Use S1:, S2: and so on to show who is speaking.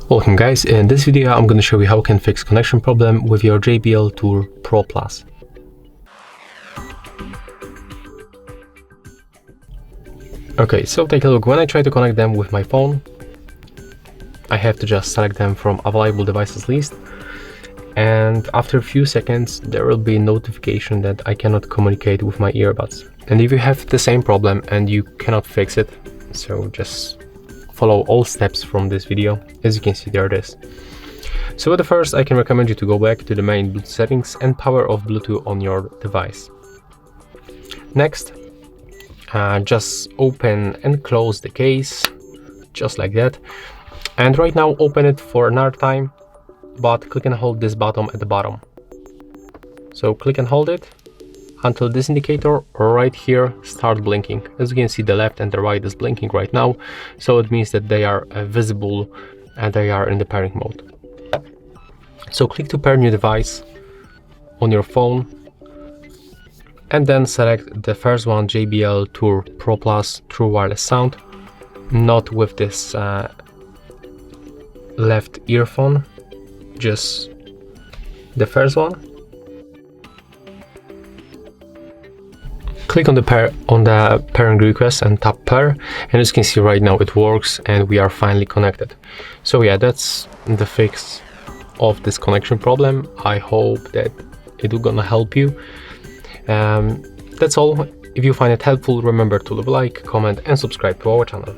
S1: Welcome guys, in this video I'm going to show you how you can fix connection problem with your JBL Tour Pro Plus. Okay, so take a look. When I try to connect them with my phone, I have to just select them from available devices list, and after a few seconds there will be a notification that I cannot communicate with my earbuds. And if you have the same problem and you cannot fix it, so just follow all steps from this video. As you can see, there it is. So at the first, I can recommend you to go back to the main Bluetooth settings and power off Bluetooth on your device. Next, just open and close the case, just like that. And right now, open it for another time, but click and hold this button at the bottom. So click and hold it until this indicator right here start blinking. As you can see, the left and the right is blinking right now, so it means that they are visible and they are in the pairing mode. So click to pair new device on your phone, and then select the first one, JBL Tour Pro Plus True Wireless Sound, not with this left earphone, just the first one. Click on the pairing request and tap pair, and as you can see right now it works and we are finally connected. So yeah, that's the fix of this connection problem. I hope that it will gonna help you. That's all. If you find it helpful, remember to leave a like, comment and subscribe to our channel.